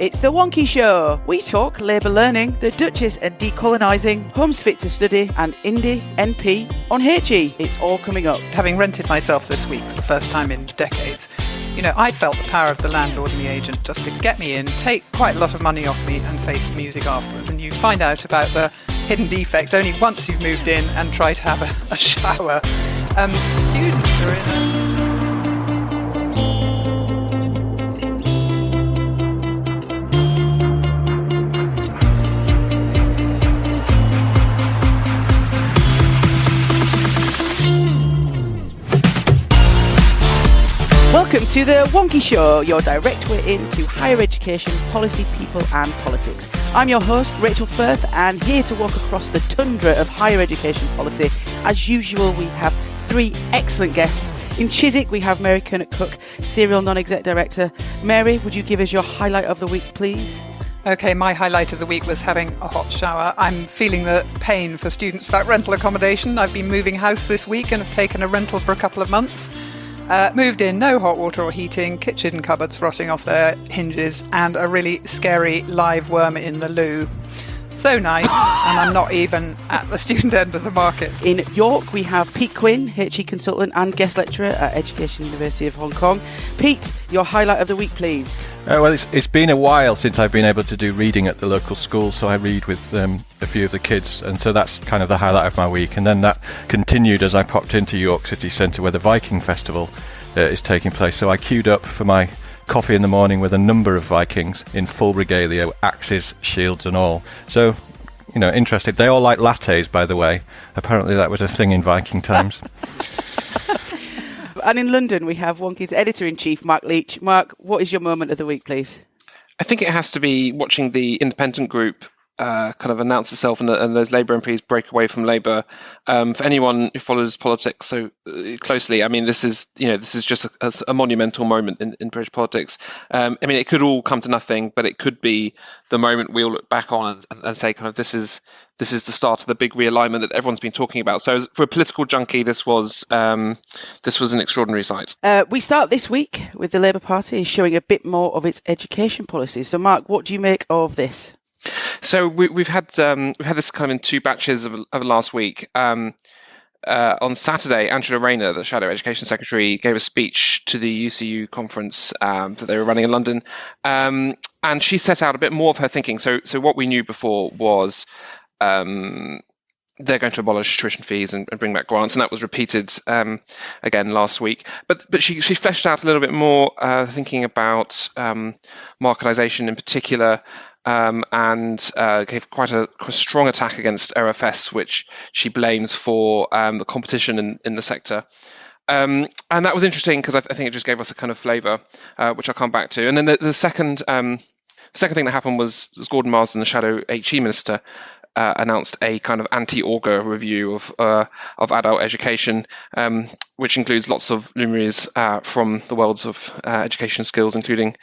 It's the Wonkhe Show. We talk labour learning, the Duchess and decolonising, homes fit to study, and Indie NP on HE. It's all coming up. Having rented myself this week for the first time in decades, I felt the power of the landlord and the agent just to get me in, take quite a lot of money off me and face the music afterwards. And you find out about the hidden defects only once you've moved in and try to have a shower. Students are in Welcome to the Wonkhe Show, your direct way into higher education, policy, people and politics. I'm your host, Rachel Firth, and here to walk across the tundra of higher education policy. As usual, we have three excellent guests. In Chiswick, we have Mary Curnock Cook, Serial Non-Exec Director. Mary, would you give us your highlight of the week, please? Okay, my highlight of the week was having a hot shower. I'm feeling the pain for students about rental accommodation. I've been moving house this week and have taken a rental for a couple of months. Moved in, no hot water or heating, kitchen cupboards rotting off their hinges, and a really scary live worm in the loo. So nice, and I'm not even at the student end of the market. In York, we have Pete Quinn, HE consultant and guest lecturer at Education University of Hong Kong. Pete, your highlight of the week, please. Well, it's been a while since I've been able to do reading at the local school, so I read with a few of the kids, and so that's kind of the highlight of my week. And then that continued as I popped into York City Centre, where the Viking Festival is taking place. So I queued up for my coffee in the morning with a number of Vikings in full regalia, axes, shields and all. So, interested. They all like lattes, by the way. Apparently that was a thing in Viking times. And in London, we have Wonkhe's Editor-in-Chief, Mark Leach. Mark, what is your moment of the week, please? I think it has to be watching the independent group kind of announce itself and those Labour MPs break away from Labour. For anyone who follows politics so closely, I mean, this is just a monumental moment in British politics. It could all come to nothing, but it could be the moment we'll look back on and say, kind of, this is the start of the big realignment that everyone's been talking about. So for a political junkie, this was an extraordinary sight. We start this week with the Labour Party showing a bit more of its education policies. So, Mark, what do you make of this? So we've had this kind of in two batches of last week. On Saturday, Angela Rayner, the Shadow Education Secretary, gave a speech to the UCU conference that they were running in London, and she set out a bit more of her thinking. So what we knew before was they're going to abolish tuition fees and bring back grants, and that was repeated again last week. But she fleshed out a little bit more, thinking about marketisation in particular. And gave quite a strong attack against RFS, which she blames for the competition in the sector. And that was interesting because I think it just gave us a kind of flavour, which I'll come back to. And then the second thing that happened was Gordon Marsden, the Shadow HE Minister, announced a kind of anti-auger review of adult education, which includes lots of luminaries from the worlds of education skills, including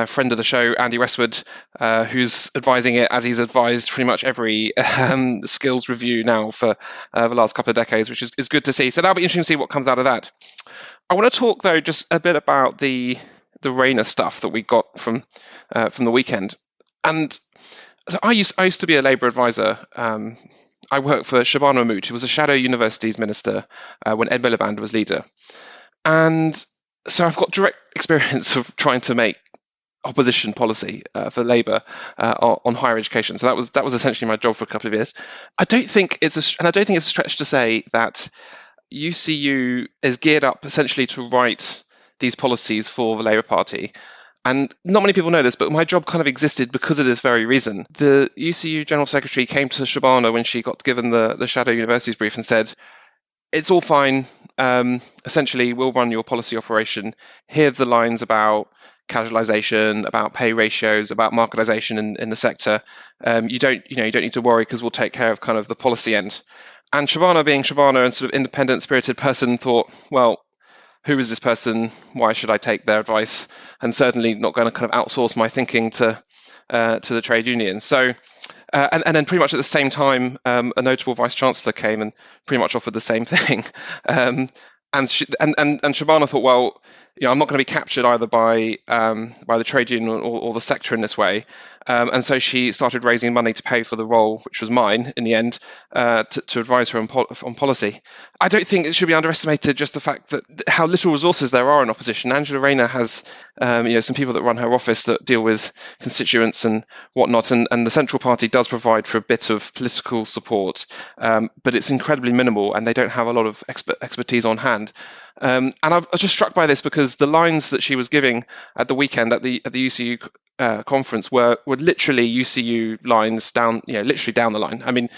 friend of the show, Andy Westwood, who's advising it as he's advised pretty much every skills review now for the last couple of decades, which is good to see. So that'll be interesting to see what comes out of that. I want to talk, though, just a bit about the Rayner stuff that we got from the weekend. And so I used to be a Labour advisor. I worked for Shabana Mahmood, who was a Shadow Universities minister when Ed Miliband was leader. And so I've got direct experience of trying to make opposition policy for Labour on higher education. So that was essentially my job for a couple of years. I don't think it's a stretch to say that UCU is geared up essentially to write these policies for the Labour Party. And not many people know this, but my job kind of existed because of this very reason. The UCU General Secretary came to Shabana when she got given the Shadow Universities brief and said, it's all fine. Essentially, we'll run your policy operation. Here are the lines about casualisation, about pay ratios, about marketisation in the sector. You don't need to worry because we'll take care of kind of the policy end. And Shabana, being Shabana and sort of independent, spirited person, thought, well, who is this person? Why should I take their advice? And certainly not going to kind of outsource my thinking to the trade union. So, and then pretty much at the same time, a notable vice chancellor came and pretty much offered the same thing. And Shabana thought, well, I'm not going to be captured either by the trade union or the sector in this way. And so she started raising money to pay for the role, which was mine in the end, to advise her on policy. I don't think it should be underestimated just the fact that how little resources there are in opposition. Angela Rayner has some people that run her office that deal with constituents and whatnot, and the Central Party does provide for a bit of political support, but it's incredibly minimal, and they don't have a lot of expertise on hand. And I was just struck by this because the lines that she was giving at the weekend at the UCU conference were literally UCU lines down the line. I mean,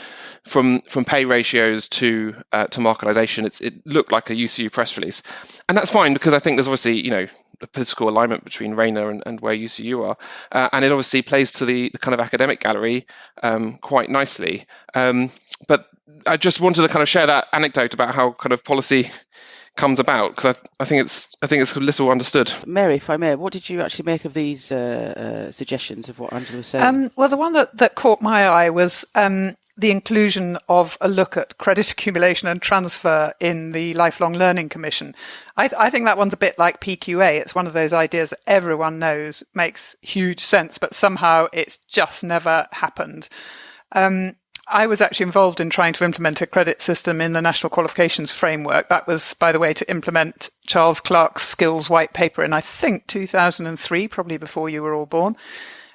from pay ratios to marketisation, it looked like a UCU press release, and that's fine because I think there's obviously a political alignment between Rayner and where UCU are, and it obviously plays to the kind of academic gallery quite nicely. But I just wanted to kind of share that anecdote about how kind of policy comes about, because I think it's little understood. Mary, if I may, what did you actually make of these suggestions of what Angela was saying? Well, the one that caught my eye was the inclusion of a look at credit accumulation and transfer in the Lifelong Learning Commission. I think that one's a bit like PQA. It's one of those ideas that everyone knows makes huge sense, but somehow it's just never happened. I was actually involved in trying to implement a credit system in the National Qualifications Framework. That was, by the way, to implement Charles Clarke's Skills White Paper in, I think, 2003, probably before you were all born.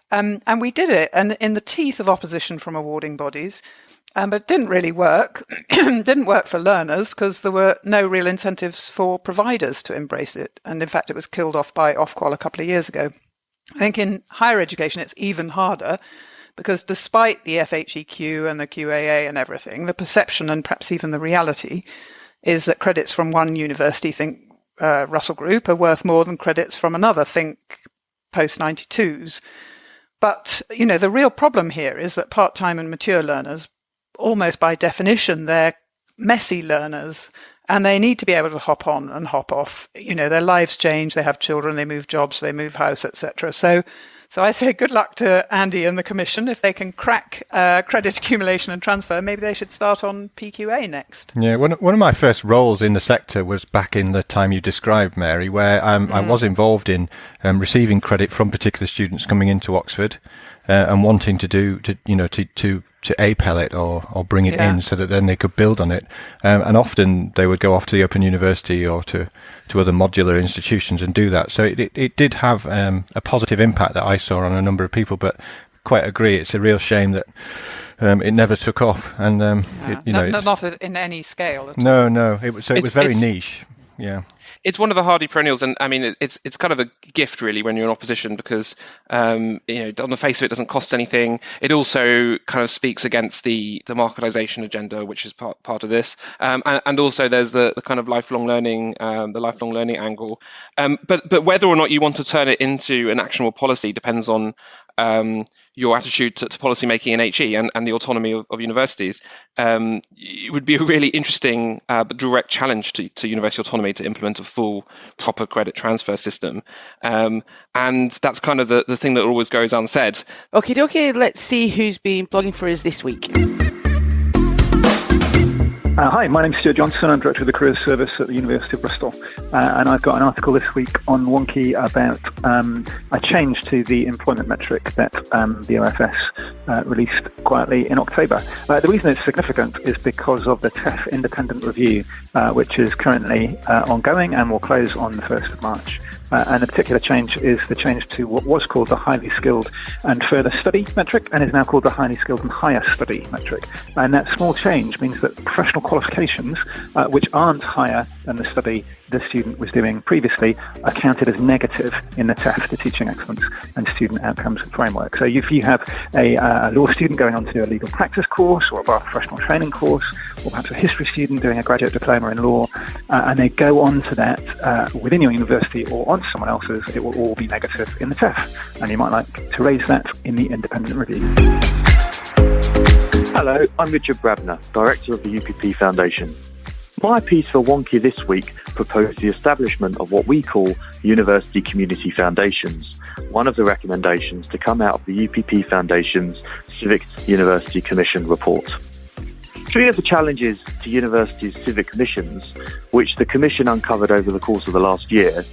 And we did it, and in the teeth of opposition from awarding bodies. But it didn't really work. Didn't work for learners because there were no real incentives for providers to embrace it. And in fact, it was killed off by Ofqual a couple of years ago. I think in higher education, it's even harder, because despite the FHEQ and the QAA and everything, the perception and perhaps even the reality is that credits from one university, think Russell Group, are worth more than credits from another, think post-92s. But, the real problem here is that part-time and mature learners, almost by definition, they're messy learners, and they need to be able to hop on and hop off. Their lives change, they have children, they move jobs, they move house, etc. So I say good luck to Andy and the Commission. If they can crack credit accumulation and transfer, maybe they should start on PQA next. Yeah, one of my first roles in the sector was back in the time you described, Mary, where I was involved in receiving credit from particular students coming into Oxford and wanting to APEL it or bring it in so that then they could build on it. And often they would go off to the Open University or to other modular institutions and do that. So it did have a positive impact that I saw on a number of people, but quite agree, it's a real shame that it never took off. And not in any scale at all. No, it was very niche. Yeah. It's one of the hardy perennials, and I mean it's kind of a gift really when you're in opposition, because on the face of it doesn't cost anything. It also kind of speaks against the marketisation agenda, which is part of this, and also there's the kind of lifelong learning angle. But whether or not you want to turn it into an actionable policy depends on your attitude to policy making in HE and the autonomy of universities. It would be a really interesting but direct challenge to university autonomy to implement a full proper credit transfer system. And that's kind of the thing that always goes unsaid. Okie dokie, let's see who's been blogging for us this week. Hi, my name's Stuart Johnson. I'm Director of the Careers Service at the University of Bristol. And I've got an article this week on Wonkhe about a change to the employment metric that the OFS released quietly in October. The reason it's significant is because of the TEF independent review, which is currently ongoing and will close on the 1st of March. And the particular change is the change to what was called the highly skilled and further study metric and is now called the highly skilled and higher study metric. And that small change means that professional qualifications, which aren't higher than the study the student was doing previously, are counted as negative in the TEF, the Teaching Excellence and Student Outcomes Framework. So if you have a law student going on to do a legal practice course or a bar professional training course, or perhaps a history student doing a graduate diploma in law, and they go on to that within your university or on someone else's, it will all be negative in the TEF. And you might like to raise that in the independent review. Hello, I'm Richard Brabner, Director of the UPP Foundation. My piece for Wonkhe this week proposed the establishment of what we call University Community Foundations, one of the recommendations to come out of the UPP Foundation's Civic University Commission report. Three of the challenges to universities' civic commissions, which the Commission uncovered over the course of the last year,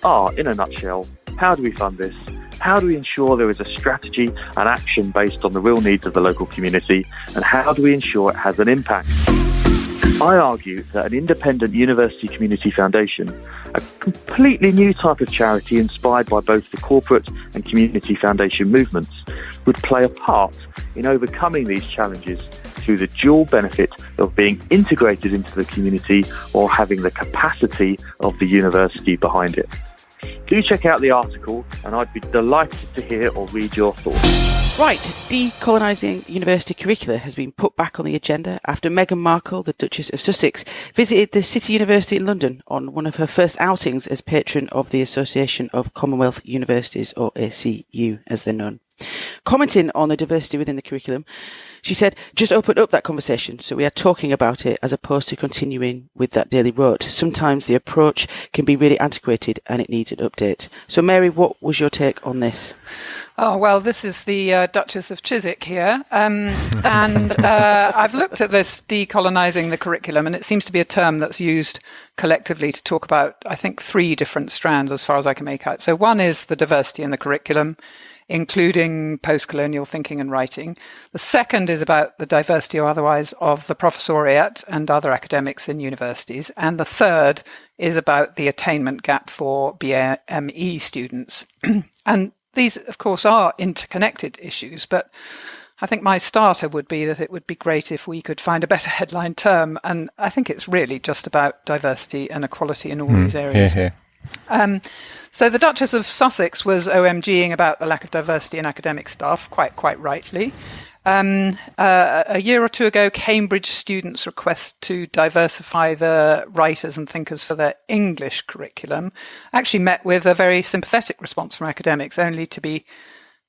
are, in a nutshell, how do we fund this? How do we ensure there is a strategy and action based on the real needs of the local community? And how do we ensure it has an impact? I argue that an independent university community foundation, a completely new type of charity inspired by both the corporate and community foundation movements, would play a part in overcoming these challenges through the dual benefit of being integrated into the community or having the capacity of the university behind it. Do check out the article, and I'd be delighted to hear or read your thoughts. Right, decolonising university curricula has been put back on the agenda after Meghan Markle, the Duchess of Sussex, visited the City University in London on one of her first outings as patron of the Association of Commonwealth Universities, or ACU as they're known. Commenting on the diversity within the curriculum, she said, just open up that conversation so we are talking about it as opposed to continuing with that daily rote. Sometimes the approach can be really antiquated and it needs an update. So Mary, what was your take on this? Oh, well, this is the Duchess of Chiswick here. I've looked at this decolonising the curriculum, and it seems to be a term that's used collectively to talk about, I think, 3 different strands as far as I can make out. So one is the diversity in the curriculum, including post-colonial thinking and writing. The second is about the diversity or otherwise of the professoriate and other academics in universities. And the third is about the attainment gap for BME students. And these, of course, are interconnected issues, but I think my starter would be that it would be great if we could find a better headline term. And I think it's really just about diversity and equality in all these areas. So the Duchess of Sussex was OMGing about the lack of diversity in academic staff, quite rightly. A year or two ago, Cambridge students' request to diversify the writers and thinkers for their English curriculum actually met with a very sympathetic response from academics, only to be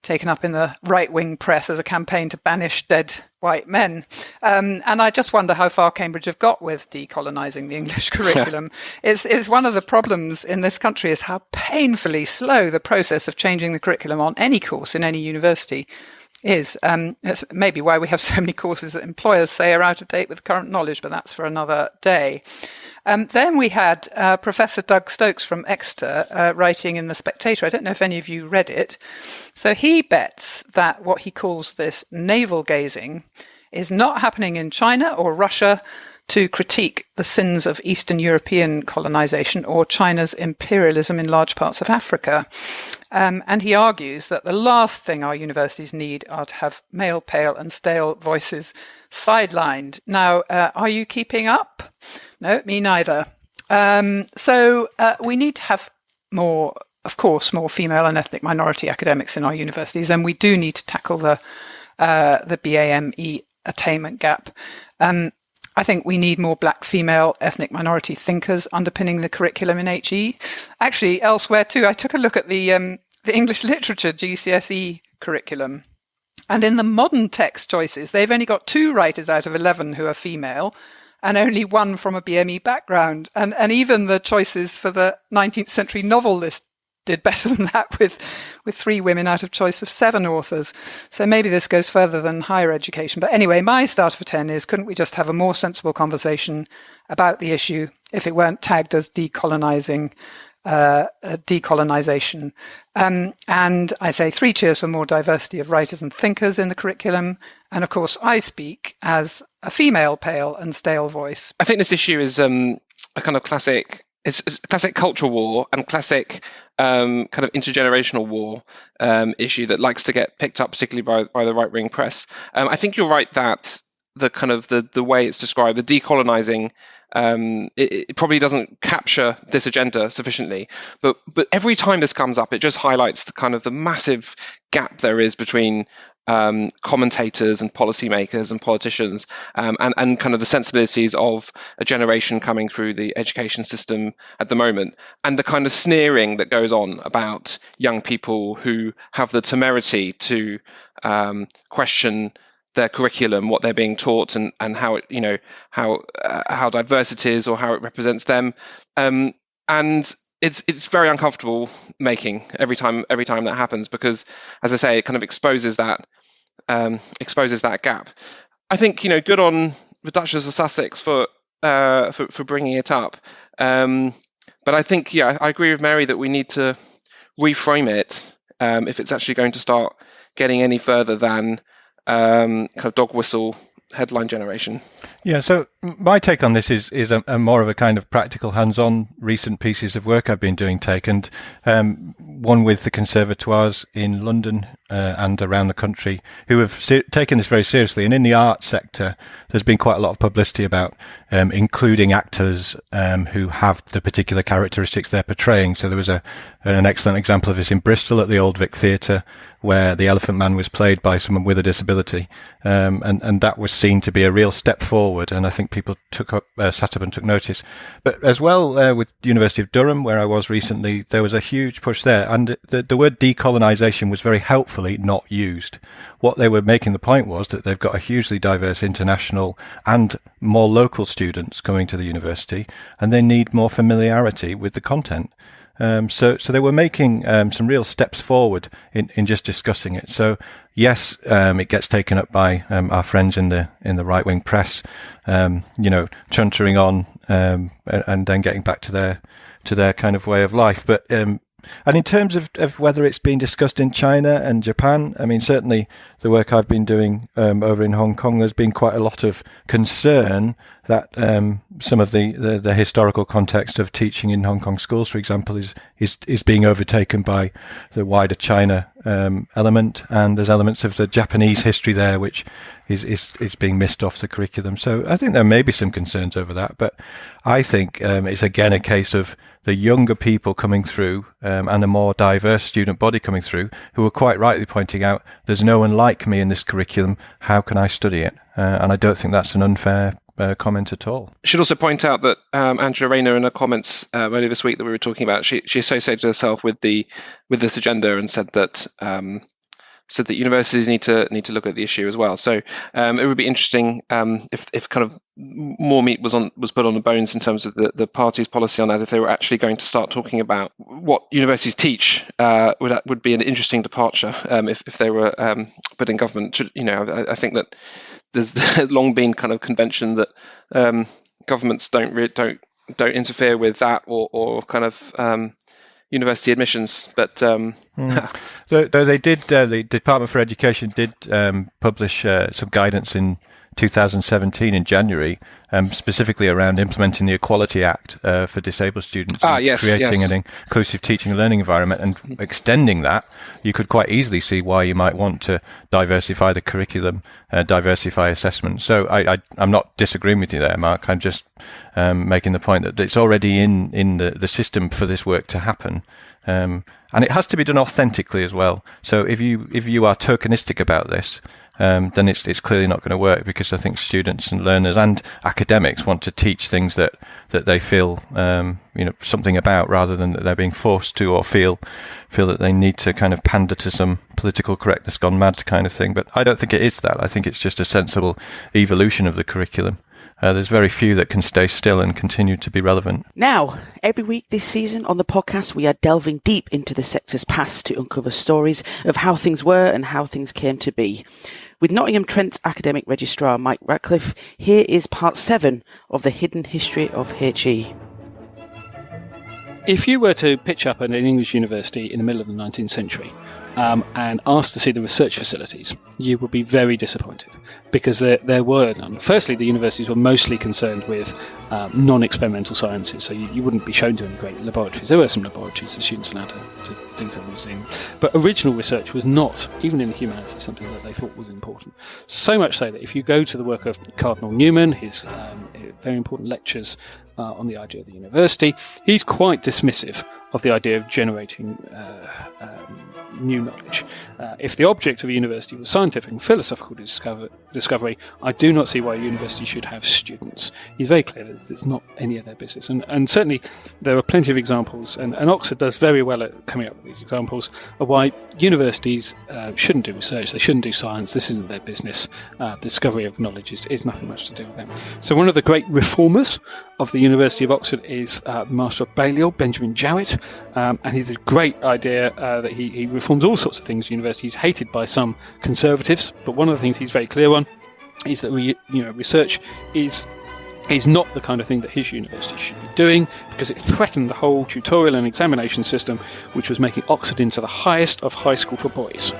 taken up in the right-wing press as a campaign to banish dead white men. And I just wonder how far Cambridge have got with decolonising the English curriculum. It's one of the problems in this country is how painfully slow the process of changing the curriculum on any course in any university is. It's maybe why we have so many courses that employers say are out of date with current knowledge, but that's for another day. Then we had Professor Doug Stokes from Exeter writing in The Spectator. I don't know if any of you read it. So he bets that what he calls this navel gazing is not happening in China or Russia to critique the sins of Eastern European colonization or China's imperialism in large parts of Africa. And he argues that the last thing our universities need are to have male, pale and stale voices sidelined. Now, are you keeping up? No, me neither. So we need to have more, of course, more female and ethnic minority academics in our universities, and we do need to tackle the BAME attainment gap. I think we need more black female ethnic minority thinkers underpinning the curriculum in HE. Actually, elsewhere too, I took a look at the English literature GCSE curriculum. And in the modern text choices, they've only got 2 writers out of 11 who are female and only 1 from a BME background. And even the choices for the 19th century novel list did better than that with 3 women out of choice of 7 authors. So maybe this goes further than higher education. But anyway, my starter for 10 is, couldn't we just have a more sensible conversation about the issue if it weren't tagged as decolonisation? And I say 3 cheers for more diversity of writers and thinkers in the curriculum. And of course, I speak as a female, pale and stale voice. I think this issue is a kind of classic. It's a classic culture war and classic kind of intergenerational war issue that likes to get picked up, particularly by the right-wing press. I think you're right that the kind of the way it's described, the decolonising, it probably doesn't capture this agenda sufficiently. But every time this comes up, it just highlights the kind of the massive gap there is between commentators and policymakers and politicians and kind of the sensibilities of a generation coming through the education system at the moment, and the kind of sneering that goes on about young people who have the temerity to question their curriculum, what they're being taught, and how it, how diverse it is or how it represents them, and it's very uncomfortable making every time that happens, because, as I say, it kind of exposes that gap. I think good on the Duchess of Sussex for bringing it up, I think, I agree with Mary that we need to reframe it if it's actually going to start getting any further than kind of dog whistle headline generation. Yeah, so my take on this is a more of a kind of practical, hands-on recent pieces of work I've been doing and one with the conservatoires in London and around the country who have taken this very seriously. And in the art sector, there's been quite a lot of publicity about including actors who have the particular characteristics they're portraying. So there was an excellent example of this in Bristol at the Old Vic Theatre, where the Elephant Man was played by someone with a disability, and that was seen to be a real step forward. And I think people sat up and took notice. But as well, with University of Durham, where I was recently, there was a huge push there, and the word decolonisation was very helpfully not used. What they were making the point was that they've got a hugely diverse international and more local students coming to the university, and they need more familiarity with the content. So they were making some real steps forward in just discussing it. So yes, it gets taken up by our friends in the right wing press, chuntering on and then getting back to their kind of way of life. But and in terms of whether it's been discussed in China and Japan, I mean, certainly the work I've been doing over in Hong Kong, there's been quite a lot of concern that some of the historical context of teaching in Hong Kong schools, for example, is being overtaken by the wider China element, and there's elements of the Japanese history there which is being missed off the curriculum. So I think there may be some concerns over that, but I think it's again a case of the younger people coming through and a more diverse student body coming through who are quite rightly pointing out there's no one like me in this curriculum, how can I study it? And I don't think that's an unfair comment at all. I should also point out that Angela Rayner, in her comments earlier this week that we were talking about, she associated herself with this agenda and said that universities need to look at the issue as well. So it would be interesting if kind of more meat was put on the bones in terms of the party's policy on that. If they were actually going to start talking about what universities teach, would be an interesting departure if they were put in government. I think that there's long been kind of convention that governments don't interfere with that or kind of university admissions, but so they did. The Department for Education did publish some guidance in 2017 in January, specifically around implementing the Equality Act for disabled students, creating an inclusive teaching and learning environment, and extending that. You could quite easily see why you might want to diversify the curriculum, diversify assessment. So I'm not disagreeing with you there, Mark. I'm just making the point that it's already in the system for this work to happen. And it has to be done authentically as well. So if you are tokenistic about this, then it's clearly not going to work, because I think students and learners and academics want to teach things that they feel something about, rather than that they're being forced to, or feel that they need to kind of pander to some political correctness gone mad kind of thing. But I don't think it is that. I think it's just a sensible evolution of the curriculum. There's very few that can stay still and continue to be relevant. Now, every week this season on the podcast, we are delving deep into the sector's past to uncover stories of how things were and how things came to be. With Nottingham Trent's academic registrar Mike Ratcliffe, here is part 7 of the hidden history of HE. If you were to pitch up at an English university in the middle of the 19th century and asked to see the research facilities, you would be very disappointed, because there were none. Firstly, the universities were mostly concerned with non-experimental sciences, so you wouldn't be shown to any great laboratories. There were some laboratories the students were allowed to do things in, but original research was not, even in the humanities, something that they thought was important. So much so that if you go to the work of Cardinal Newman, his very important lectures on the idea of the university, he's quite dismissive of the idea of generating new knowledge. If the object of a university was scientific and philosophical discovery, I do not see why a university should have students. He's very clear that it's not any of their business. And certainly there are plenty of examples, and Oxford does very well at coming up with these examples of why universities shouldn't do research, they shouldn't do science, this isn't their business. Discovery of knowledge is nothing much to do with them. So one of the great reformers of the University of Oxford is the Master of Balliol, Benjamin Jowett, and he has a great idea that he reforms all sorts of things at university. He's hated by some conservatives, but one of the things he's very clear on is that research is is not the kind of thing that his university should be doing, because it threatened the whole tutorial and examination system, which was making Oxford into the highest of high school for boys.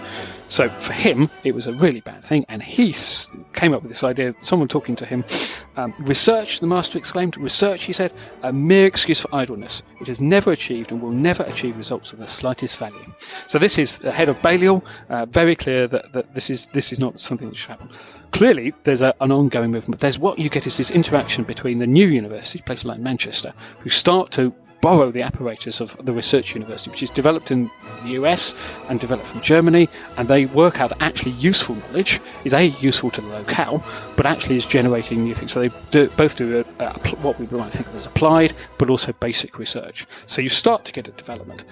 So for him, it was a really bad thing, and he came up with this idea, someone talking to him, research, the master exclaimed, research, he said, a mere excuse for idleness. It has never achieved and will never achieve results of the slightest value. So this is the head of Balliol, very clear that this is not something that should happen. Clearly, there's an ongoing movement. There's what you get is this interaction between the new universities, places like Manchester, who start to borrow the apparatus of the research university, which is developed in the US and developed from Germany, and they work out that actually useful knowledge is useful to the locale, but actually is generating new things. So they both do what we might think of as applied, but also basic research. So you start to get a development.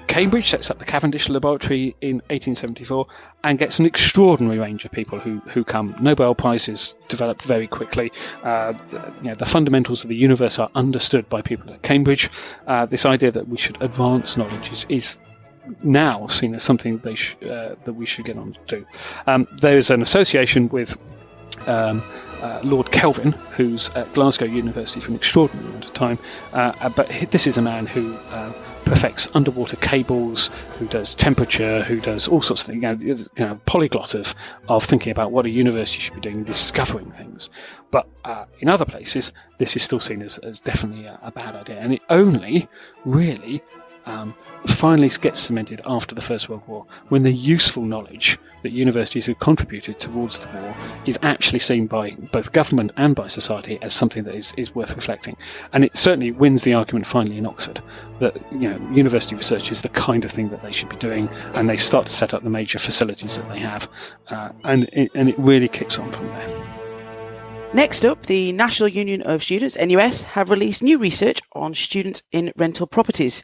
Cambridge sets up the Cavendish Laboratory in 1874 and gets an extraordinary range of people who come. Nobel Prizes developed very quickly. The fundamentals of the universe are understood by people at Cambridge. This idea that we should advance knowledge is now seen as something that we should get on to do. There's an association with Lord Kelvin, who's at Glasgow University for an extraordinary amount of time, but this is a man who perfects underwater cables, who does temperature, who does all sorts of things, polyglot of thinking about what a university should be doing, discovering things. But in other places, this is still seen as definitely a bad idea, and it only really finally gets cemented after the First World War, when the useful knowledge that universities have contributed towards the war is actually seen by both government and by society as something that is worth reflecting. And it certainly wins the argument finally in Oxford that university research is the kind of thing that they should be doing, and they start to set up the major facilities that they have, and it really kicks on from there. Next up, the National Union of Students, NUS, have released new research on students in rental properties.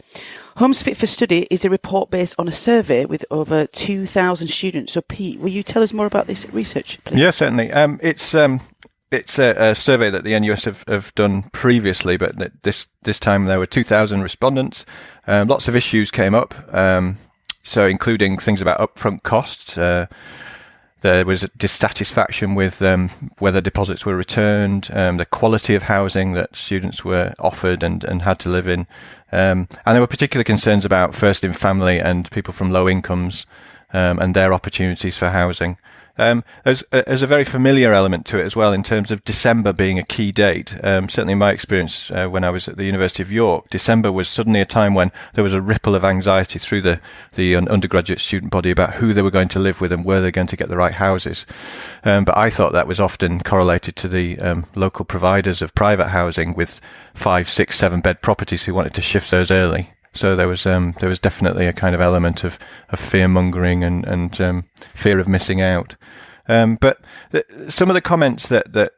Homes Fit for Study is a report based on a survey with over 2,000 students. So, Pete, will you tell us more about this research, please? Yeah, certainly. It's a survey that the NUS have done previously, but this time there were 2,000 respondents. Lots of issues came up, so including things about upfront costs. There was dissatisfaction with whether deposits were returned, the quality of housing that students were offered and had to live in. And there were particular concerns about first in family and people from low incomes and their opportunities for housing. There's a very familiar element to it as well in terms of December being a key date. Certainly in my experience when I was at the University of York, December was suddenly a time when there was a ripple of anxiety through the undergraduate student body about who they were going to live with and where they're going to get the right houses. But I thought that was often correlated to the local providers of private housing with 5, 6, 7 bed properties who wanted to shift those early. So there was definitely a kind of element of fear-mongering and fear of missing out. But some of the comments that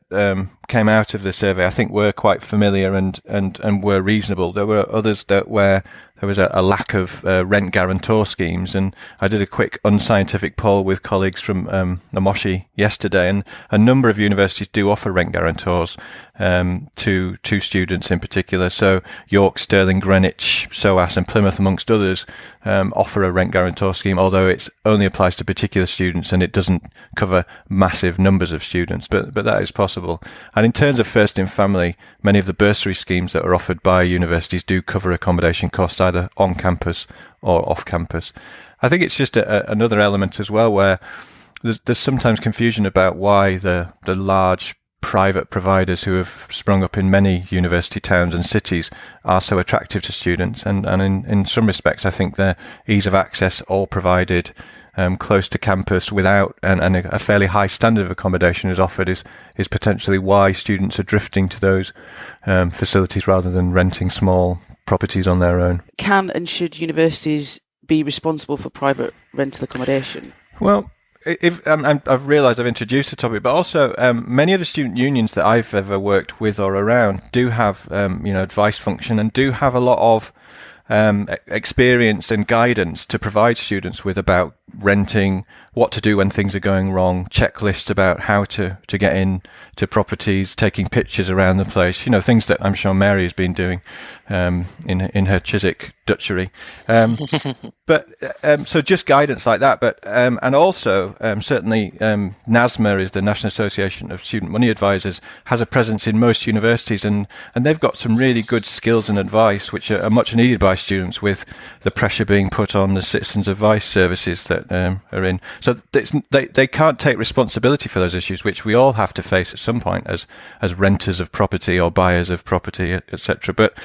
came out of the survey, I think, were quite familiar and were reasonable. There were others where there was a lack of rent guarantor schemes, and I did a quick unscientific poll with colleagues from Namoshi yesterday, and a number of universities do offer rent guarantors to students in particular. So York, Stirling, Greenwich, SOAS and Plymouth, amongst others, offer a rent guarantor scheme, although it only applies to particular students and it doesn't cover massive numbers of students, but that is possible. And in terms of first in family, many of the bursary schemes that are offered by universities do cover accommodation costs either on campus or off campus. I think it's just another element as well where there's sometimes confusion about why the large private providers who have sprung up in many university towns and cities are so attractive to students. And in some respects, I think their ease of access, all provided close to campus without and a fairly high standard of accommodation is offered is potentially why students are drifting to those facilities rather than renting small properties on their own. Can and should universities be responsible for private rental accommodation? Well, I've realised I've introduced the topic, but also many of the student unions that I've ever worked with or around do have advice function and do have a lot of experience and guidance to provide students with about renting, what to do when things are going wrong, checklists about how to get in to properties, taking pictures around the place, things that I'm sure Mary has been doing in her Chiswick Dutchery. But so just guidance like that. But and also certainly NASMA is the National Association of Student Money Advisors, has a presence in most universities, and they've got some really good skills and advice which are much needed by students with the pressure being put on the citizens advice services that are in. So they can't take responsibility for those issues, which we all have to face at some point as renters of property or buyers of property, etc. But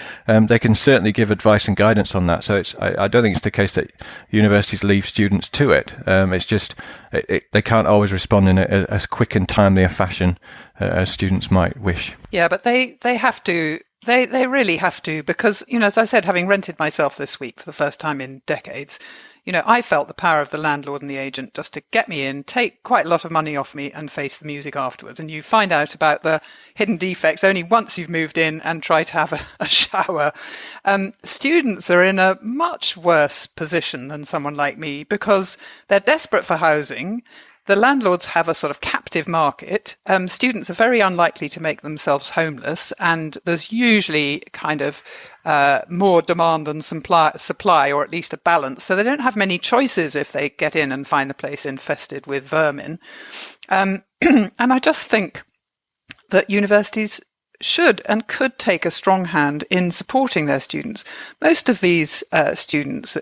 they can certainly give advice and guidance on that. So I don't think it's the case that universities leave students to it. It's just they can't always respond in as quick and timely a fashion as students might wish. Yeah, but they have to. They really have to, because, as I said, having rented myself this week for the first time in decades, I felt the power of the landlord and the agent just to get me in, take quite a lot of money off me, and face the music afterwards. And you find out about the hidden defects only once you've moved in and try to have a shower. Students are in a much worse position than someone like me because they're desperate for housing. The landlords have a sort of captive market. Students are very unlikely to make themselves homeless, and there's usually kind of more demand than supply, or at least a balance. So they don't have many choices if they get in and find the place infested with vermin. And I just think that universities should and could take a strong hand in supporting their students. Most of these students,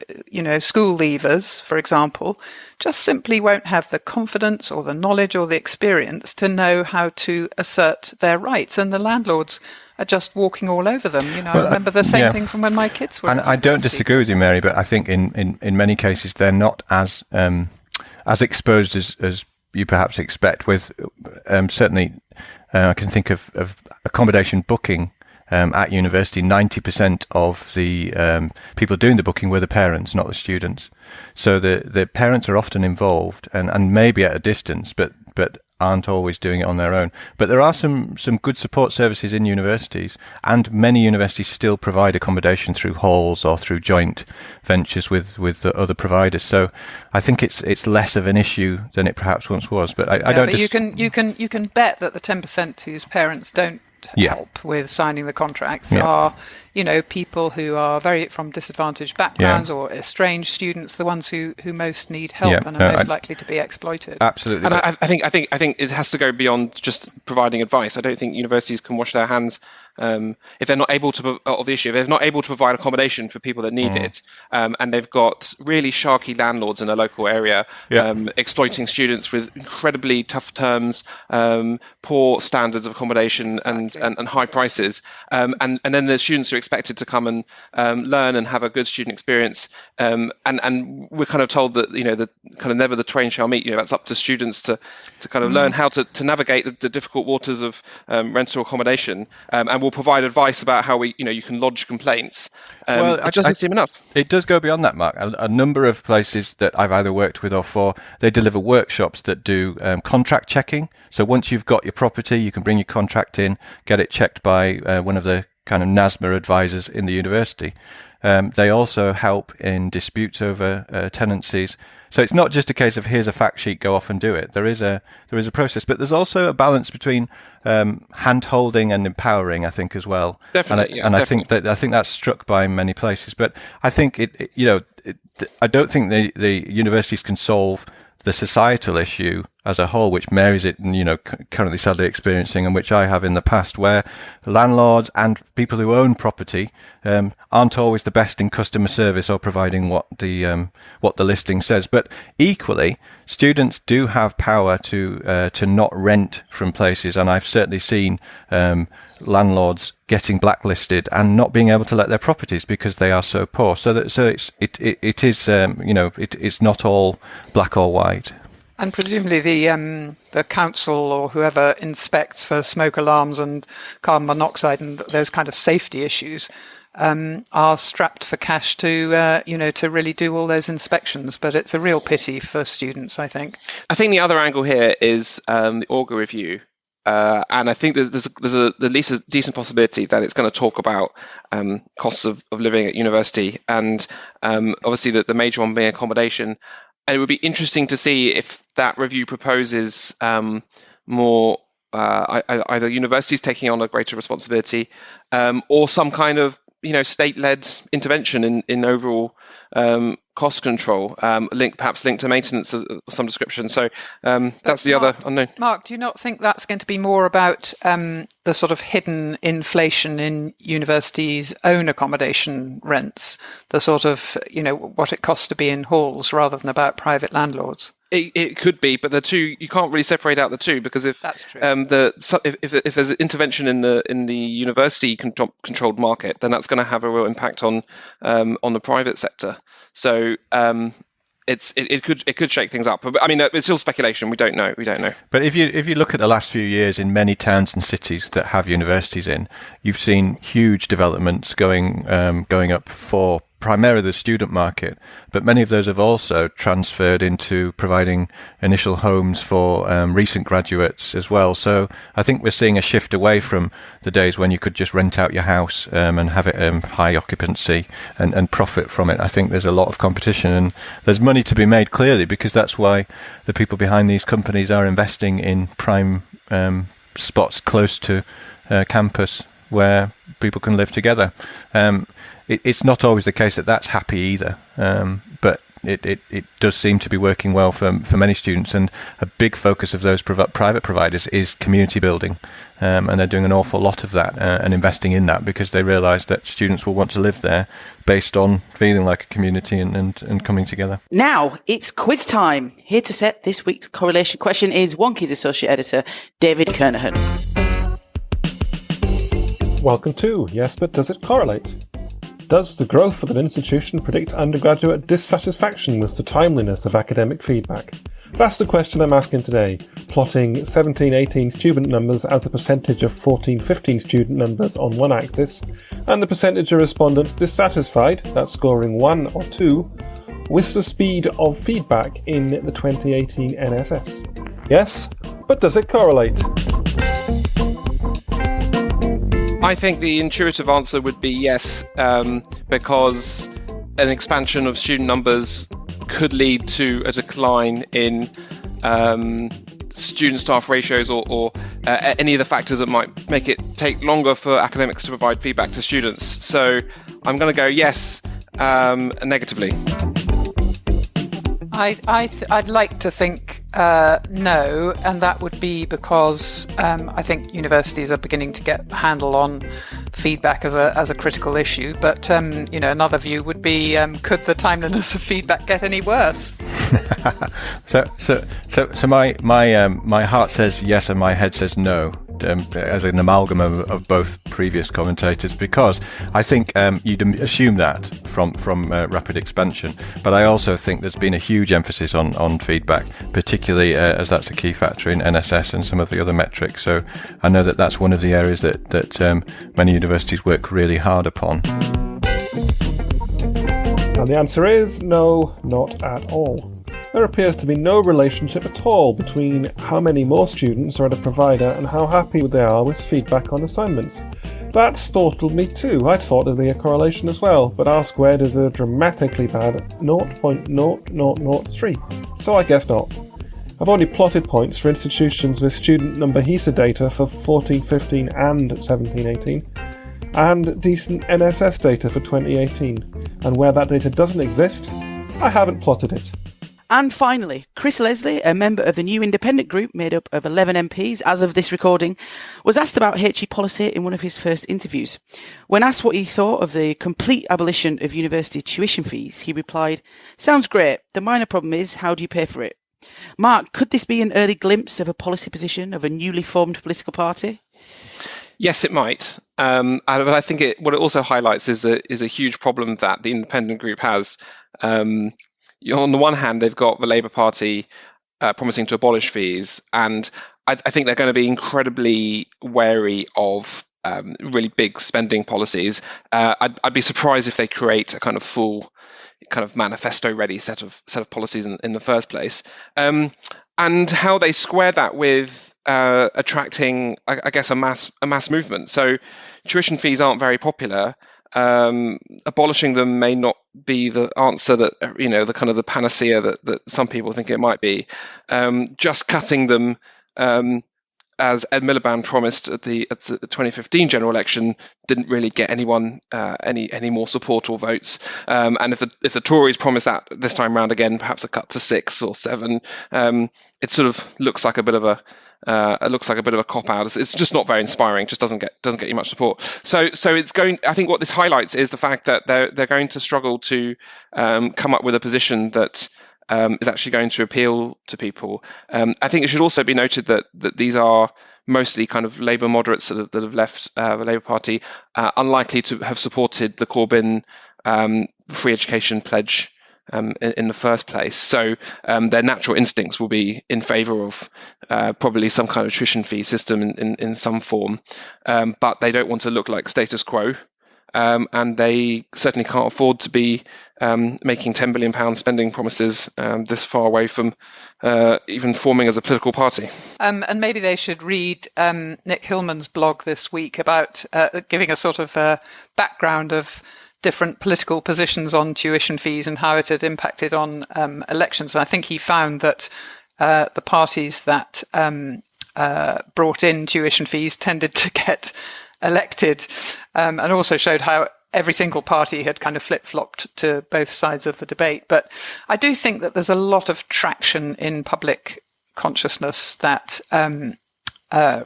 school leavers, for example, just simply won't have the confidence or the knowledge or the experience to know how to assert their rights. And the landlords are just walking all over them. I remember the same thing from when my kids were. And I don't disagree with you, Mary, but I think in many cases they're not as exposed as you perhaps expect. With certainly, I can think of accommodation booking at university. 90% of the people doing the booking were the parents, not the students. So the parents are often involved and maybe at a distance, but aren't always doing it on their own. But there are some good support services in universities, and many universities still provide accommodation through halls or through joint ventures with the other providers. So I think it's less of an issue than it perhaps once was. But I don't. But you can bet that the 10% whose parents don't help with signing the contracts are people who are very from disadvantaged backgrounds or estranged students, the ones who most need help and are most likely to be exploited. Absolutely. And I think it has to go beyond just providing advice. I don't think universities can wash their hands if they're not able to of the issue. If they're not able to provide accommodation for people that need it, and they've got really sharky landlords in a local area exploiting students with incredibly tough terms, poor standards of accommodation, and high prices, and then the students are expected to come and learn and have a good student experience, and we're kind of told that that kind of never the twain shall meet. That's up to students to kind of learn how to navigate the difficult waters of rental accommodation, and we'll provide advice about how you can lodge complaints. It doesn't seem enough. It does go beyond that, Mark. A number of places that I've either worked with or for, they deliver workshops that do contract checking. So once you've got your property, you can bring your contract in, get it checked by one of the kind of NASMA advisors in the university. They also help in disputes over tenancies. So it's not just a case of here's a fact sheet, go off and do it. There is a process, but there's also a balance between hand-holding and empowering, I think, as well. Definitely, I think that's struck by many places. But I think I don't think the universities can solve the societal issue as a whole, which Mary's currently sadly experiencing, and which I have in the past, where landlords and people who own property aren't always the best in customer service or providing what the listing says. But equally, students do have power to not rent from places, and I've certainly seen landlords getting blacklisted and not being able to let their properties because they are so poor. So it's not all black or white. And presumably the council or whoever inspects for smoke alarms and carbon monoxide and those kind of safety issues are strapped for cash to really do all those inspections. But it's a real pity for students, I think. I think the other angle here is the Auger review. And I think there's at least a decent possibility that it's going to talk about costs of living at university, and obviously the major one being accommodation. And it would be interesting to see if that review proposes more either universities taking on a greater responsibility or some kind of state-led intervention in overall cost control, perhaps linked to maintenance of some description. So that's the other unknown. Mark, do you not think that's going to be more about the sort of hidden inflation in universities' own accommodation rents, the sort of, what it costs to be in halls rather than about private landlords? It could be, but the two, you can't really separate out the two, because if That's true. If there's an intervention in the university controlled market, then that's going to have a real impact on the private sector. So it could shake things up. But I mean, it's still speculation. We don't know. But if you look at the last few years in many towns and cities that have universities in, you've seen huge developments going up for primarily the student market, but many of those have also transferred into providing initial homes for recent graduates as well. So I think we're seeing a shift away from the days when you could just rent out your house and have it high occupancy and profit from it. I think there's a lot of competition and there's money to be made, clearly, because that's why the people behind these companies are investing in prime spots close to campus where people can live together. It's not always the case that that's happy either, but it does seem to be working well for many students, and a big focus of those private providers is community building, and they're doing an awful lot of that and investing in that because they realise that students will want to live there based on feeling like a community and coming together. Now it's quiz time. Here to set this week's correlation question is Wonkhe's Associate Editor, David Kernahan. Welcome to Yes, but does it correlate? Does the growth of an institution predict undergraduate dissatisfaction with the timeliness of academic feedback? That's the question I'm asking today, plotting 17-18 student numbers as the percentage of 14-15 student numbers on one axis, and the percentage of respondents dissatisfied, that's scoring 1 or 2, with the speed of feedback in the 2018 NSS. Yes, but does it correlate? I think the intuitive answer would be yes, because an expansion of student numbers could lead to a decline in student-staff ratios or any of the factors that might make it take longer for academics to provide feedback to students. So I'm going to go yes, negatively. I'd like to think no, and that would be because I think universities are beginning to get a handle on feedback as a critical issue. But another view would be, could the timeliness of feedback get any worse? So my heart says yes and my head says no, as an amalgam of both previous commentators, because I think you'd assume that from rapid expansion, but I also think there's been a huge emphasis on feedback, particularly as that's a key factor in NSS and some of the other metrics. So I know that that's one of the areas that many universities work really hard upon. And the answer is no, not at all. There appears to be no relationship at all between how many more students are at a provider and how happy they are with feedback on assignments. That startled me too. I'd thought there'd be a correlation as well, but R squared is a dramatically bad 0.0003, so I guess not. I've only plotted points for institutions with student number HESA data for 14-15 and 17-18, and decent NSS data for 2018, and where that data doesn't exist, I haven't plotted it. And finally, Chris Leslie, a member of the new independent group made up of 11 MPs as of this recording, was asked about HE policy in one of his first interviews. When asked what he thought of the complete abolition of university tuition fees, he replied, "Sounds great. The minor problem is, how do you pay for it?" Mark, could this be an early glimpse of a policy position of a newly formed political party? Yes, it might. But I think what it also highlights is a huge problem that the independent group has. On the one hand, they've got the Labour Party promising to abolish fees, and I think they're going to be incredibly wary of really big spending policies. I'd be surprised if they create a kind of full, kind of manifesto-ready set of policies in the first place. And how they square that with attracting, I guess, a mass movement. So tuition fees aren't very popular. abolishing them may not be the answer that, the kind of the panacea that some people think it might be. Just cutting them, as Ed Miliband promised at the 2015 general election, didn't really get anyone any more support or votes. And if the Tories promise that this time round again, perhaps a cut to 6 or 7, it sort of looks like a bit of a cop out. It's just not very inspiring. Just doesn't get you much support. So it's going. I think what this highlights is the fact that they're going to struggle to come up with a position that is actually going to appeal to people. I think it should also be noted that these are mostly kind of Labour moderates that have left the Labour Party, unlikely to have supported the Corbyn free education pledge in the first place. So their natural instincts will be in favour of probably some kind of tuition fee system in some form, but they don't want to look like status quo. And they certainly can't afford to be making £10 billion spending promises this far away from even forming as a political party. And maybe they should read Nick Hillman's blog this week about giving a sort of background of different political positions on tuition fees and how it had impacted on elections. And I think he found that the parties that brought in tuition fees tended to get elected, and also showed how every single party had kind of flip-flopped to both sides of the debate. But I do think that there's a lot of traction in public consciousness that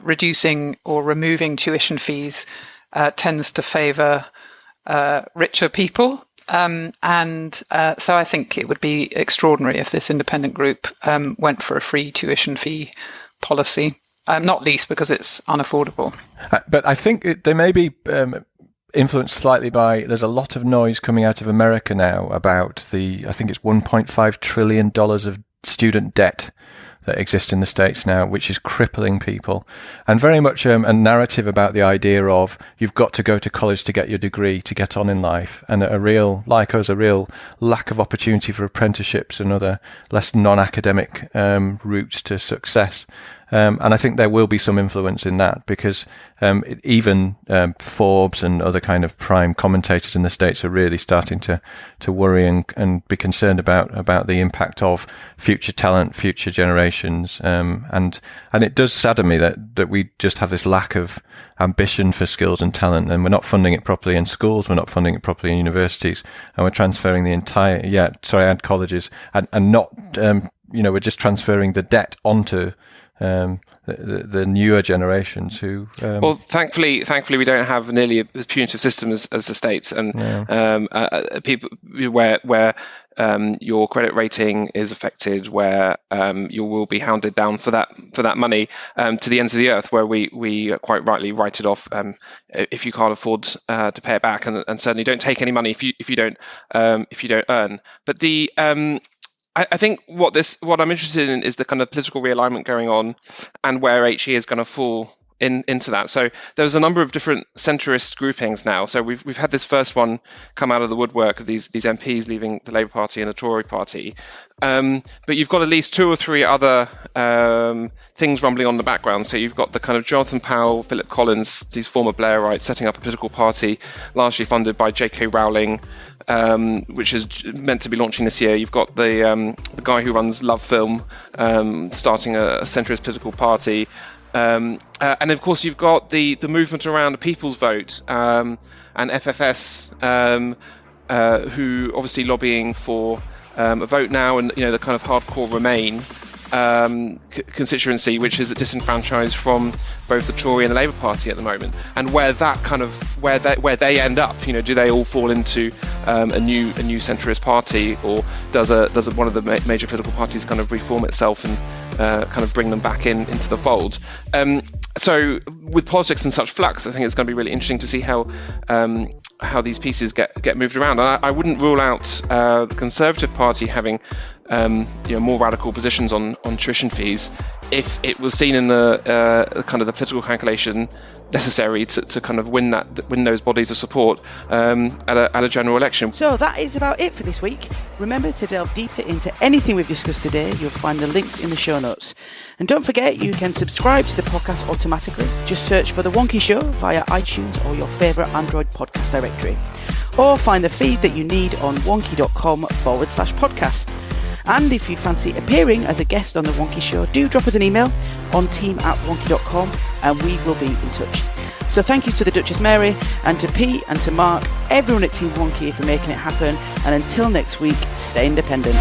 reducing or removing tuition fees tends to favour richer people. So I think it would be extraordinary if this independent group went for a free tuition fee policy. Not least because it's unaffordable. But I think they may be influenced slightly by, there's a lot of noise coming out of America now about I think it's $1.5 trillion of student debt that exists in the States now, which is crippling people. And very much a narrative about the idea of you've got to go to college to get your degree, to get on in life. And a real lack of opportunity for apprenticeships and other less non-academic routes to success. And I think there will be some influence in that because even Forbes and other kind of prime commentators in the States are really starting to worry and be concerned about the impact of future talent, future generations. And it does sadden me that we just have this lack of ambition for skills and talent, and we're not funding it properly in schools, we're not funding it properly in universities, and we're transferring colleges, and not, we're just transferring the debt onto the newer generations who. Well, thankfully, we don't have nearly as punitive system as the States, and people where your credit rating is affected, where you will be hounded down for that money to the ends of the earth, where we quite rightly write it off if you can't afford to pay it back, and certainly don't take any money if you don't earn. But I think what I'm interested in is the kind of political realignment going on, and where HE is going to fall into that. So there's a number of different centrist groupings now. So we've had this first one come out of the woodwork of these MPs leaving the Labour Party and the Tory Party. But you've got at least 2 or 3 other things rumbling on in the background. So you've got the kind of Jonathan Powell, Philip Collins, these former Blairites setting up a political party largely funded by J.K. Rowling, which is meant to be launching this year. You've got the guy who runs Love Film starting a centrist political party. And of course, you've got the movement around the People's Vote and FFS, who obviously lobbying for a vote now, and the kind of hardcore Remain constituency, which is disenfranchised from both the Tory and the Labour Party at the moment, and where they end up, do they all fall into a new centrist party, or does one of the major political parties kind of reform itself and kind of bring them back into the fold? So with politics in such flux, I think it's going to be really interesting to see how these pieces get moved around. And I wouldn't rule out the Conservative Party having more radical positions on tuition fees if it was seen in the kind of the political calculation necessary to kind of win those bodies of support at a general election. So that is about it for this week. Remember to delve deeper into anything we've discussed today. You'll find the links in the show notes. And don't forget, you can subscribe to the podcast automatically. Just search for The Wonkhe Show via iTunes or your favourite Android podcast directory. or find the feed that you need on wonkhe.com/podcast. And if you fancy appearing as a guest on The Wonkhe Show, do drop us an email on team@wonkhe.com and we will be in touch. So thank you to the Duchess Mary and to Pete and to Mark, everyone at Team Wonkhe for making it happen. And until next week, stay independent.